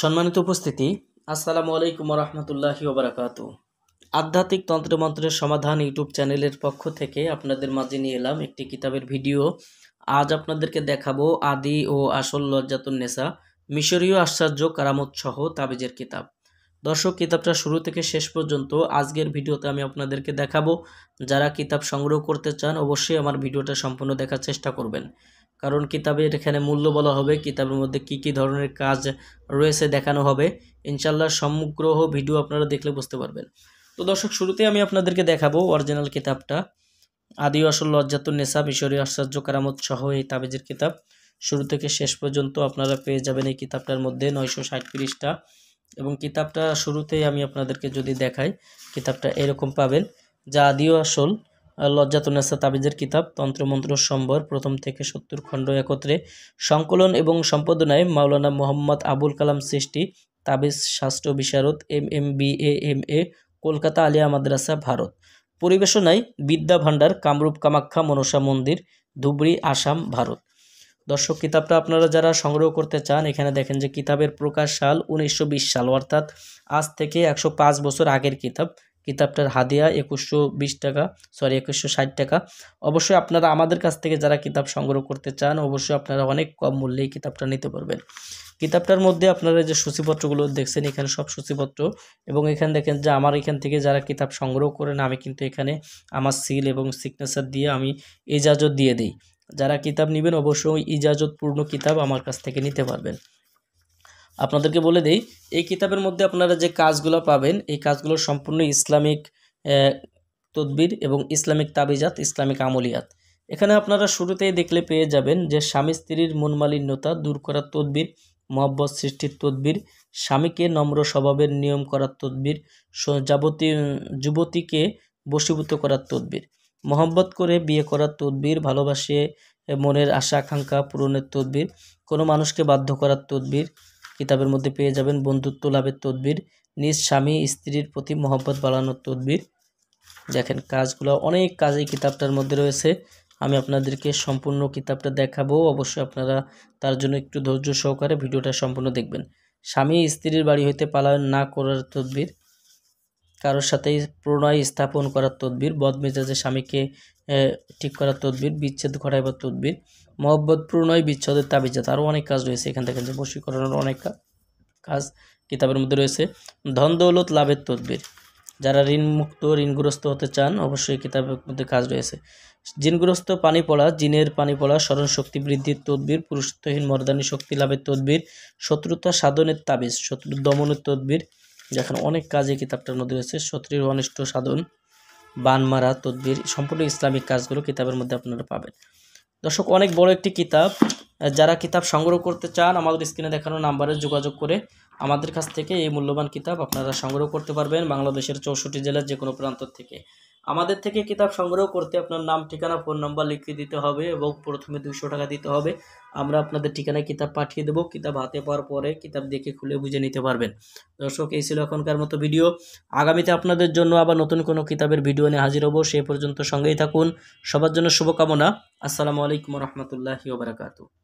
সম্মানিত উপস্থিতি, আসসালামু আলাইকুম রহমতুল্লাহি ওবরাকাতু। আধ্যাত্মিক তন্ত্রমন্ত্রের সমাধান ইউটিউব চ্যানেলের পক্ষ থেকে আপনাদের মাঝে নিয়ে এলাম একটি কিতাবের ভিডিও। আজ আপনাদেরকে দেখাবো আদি ও আসল লজ্জাতুন নেসা, মিশরীয় আশ্চর্য কারামত সহ তাবিজের কিতাব। দর্শক, কিতাবটা শুরু থেকে শেষ পর্যন্ত আজকের ভিডিওতে আমি আপনাদেরকে দেখাবো। যারা কিতাব সংগ্রহ করতে চান অবশ্যই আমার ভিডিওটা সম্পূর্ণ দেখার চেষ্টা করবেন, কারণ কিতাবের এখানে মূল্য বলা হবে, কিতাবের মধ্যে কি কি ধরনের কাজ রয়েছে দেখানো হবে। ইনশাল্লাহ সমগ্র ভিডিও আপনারা দেখলে বুঝতে পারবেন। তো দর্শক, শুরুতে আমি আপনাদেরকে দেখাবো অরিজিনাল কিতাবটা, আদি ও আসল লজ্জাতুন নেসা, মিশরীয় আশ্চর্য কারামত সহ এই তাবিজের কিতাব। শুরু থেকে শেষ পর্যন্ত আপনারা পেয়ে যাবেন এই কিতাবটার মধ্যে 960 পৃষ্ঠা। এবং কিতাবটা শুরুতেই আমি আপনাদেরকে যদি দেখাই, কিতাবটা এরকম পাবেন, যা আদি ও আসল লজ্জাতুন নেসা তাবিজের কিতাব, তন্ত্রমন্ত্র সম্বর, প্রথম থেকে 70 খণ্ড একত্রে সংকলন এবং সম্পাদনায় মাওলানা মোহাম্মদ আবুল কালাম সৃষ্টি, তাবিজ শাস্ত্র বিশারদ, MA MA, কলকাতা আলিয়া মাদ্রাসা, ভারত। পরিবেশনায় বিদ্যা ভাণ্ডার, কামরূপ কামাখ্যা মনসা মন্দির, ধুবড়ী, আসাম, ভারত। দর্শক, কিতাবটা আপনারা যারা সংগ্রহ করতে চান, এখানে দেখেন যে কিতাবের প্রকাশ সাল 1920 সাল, অর্থাৎ আজ থেকে 105 বছর আগের কিতাব। কিতাবটার হাদিয়া 2160 টাকা। অবশ্যই আপনারা আমাদের কাছ থেকে যারা কিতাব সংগ্রহ করতে চান অবশ্যই আপনারা অনেক কম মূল্যেই কিতাবটা নিতে পারবেন। কিতাবটার মধ্যে আপনারা যে সূচিপত্রগুলো দেখছেন, এখানে সব সূচিপত্র, এবং এখানে দেখেন যে আমার এখান থেকে যারা কিতাব সংগ্রহ করেন আমি কিন্তু এখানে আমার সিল এবং সিগনেচার দিয়ে আমি ইজাজত দিয়ে দিই। যারা কিতাব নেবেন অবশ্যই ইজাজতপূর্ণ কিতাব আমার কাছ থেকে নিতে পারবেন। আপনাদেরকে বলে দেই, এই কিতাবের মধ্যে আপনারা যে কাজগুলো পাবেন এই কাজগুলো সম্পূর্ণ ইসলামিক তদবির এবং ইসলামিক তাবিজাত, ইসলামিক আমলিয়াত। এখানে আপনারা শুরুতেই দেখলে পেয়ে যাবেন যে স্বামী স্ত্রীর মনমালিন্যতা দূর করার তদবির, মহব্বত সৃষ্টির তদবির, স্বামীকে নম্র স্বভাবের নিয়ম করার তদবির, যুবতীকে বশীভূত করার তদবির, মহব্বত করে বিয়ে করার তদবির, ভালোবাসে মনের আশা আকাঙ্ক্ষা পূরণের তদবির, কোনো মানুষকে বাধ্য করার তদবির। কিতাবের মধ্যে পেয়ে যাবেন বন্ধুত্ব লাভের তদবির, নিজ স্বামী স্ত্রীর প্রতি মহব্বত বাড়ানোর তদবির। দেখেন কাজগুলো, অনেক কাজ এই কিতাবটার মধ্যে রয়েছে। আমি আপনাদেরকে সম্পূর্ণ কিতাবটা দেখাবো, অবশ্যই আপনারা তার জন্য একটু ধৈর্য সহকারে ভিডিওটা সম্পূর্ণ দেখবেন। স্বামী স্ত্রীর বাড়ি হইতে পলায়ন না করার তদবির, কারোর সাথে প্রণয় স্থাপন করার তদবির, বদমেজাজে স্বামীকে ঠিক করার তদবির, বিচ্ছেদ ঘটাইবার তদবির, মহব্বত প্রণয় বিচ্ছেদের তাবিজাত। আরও অনেক কাজ রয়েছে এখান থেকে, যে বশীকরণের অনেক কাজ কিতাবের মধ্যে রয়েছে। ধন দৌলত লাভের তদবির, যারা ঋণমুক্ত ঋণগ্রস্ত হতে চান অবশ্যই কিতাবের মধ্যে কাজ রয়েছে। জিনগ্রস্ত পানি পড়া, জিনের পানি পড়া, স্মরণ শক্তি বৃদ্ধির তদবির, পুরুষত্বহীন মর্দানী শক্তি লাভের তদবির, শত্রুতা সাধনের তাবিজ, শত্রু দমনের তদবির। যেখানে অনেক কাজ এই কিতাবটার মধ্যে রয়েছে। শত্রুর অনিষ্ট সাধন, বান মারা তদবির, সম্পূর্ণ ইসলামিক কাজগুলো কিতাবের মধ্যে আপনারা পাবেন। দর্শক, অনেক বড় একটি কিতাব। যারা কিতাব সংগ্রহ করতে চান আমাদের স্ক্রিনে দেখানো নাম্বারে যোগাযোগ করে আমাদের কাছ থেকে এই মূল্যবান কিতাব আপনারা সংগ্রহ করতে পারবেন। বাংলাদেশের 64 জেলার যে কোনো প্রান্ত থেকে আমাদের থেকে কিতাব সংগ্রহ করতে আপনার নাম, ঠিকানা, ফোন নাম্বার লিখে দিতে হবে এবং প্রথমে 200 টাকা দিতে হবে। আমরা আপনাদের ঠিকানায় কিতাব পাঠিয়ে দেবো। কিতাব হাতে পাওয়ার পরে কিতাব দেখে খুলে বুঝে নিতে পারবেন। দর্শক, এই ছিল এখনকার মতো ভিডিও। আগামীতে আপনাদের জন্য আবার নতুন কোনো কিতাবের ভিডিও নিয়ে হাজির হব। সেই পর্যন্ত সঙ্গেই থাকুন। সবার জন্য শুভকামনা। আসসালামু আলাইকুম রহমতুল্লাহি ওয়া বারাকাতুহু।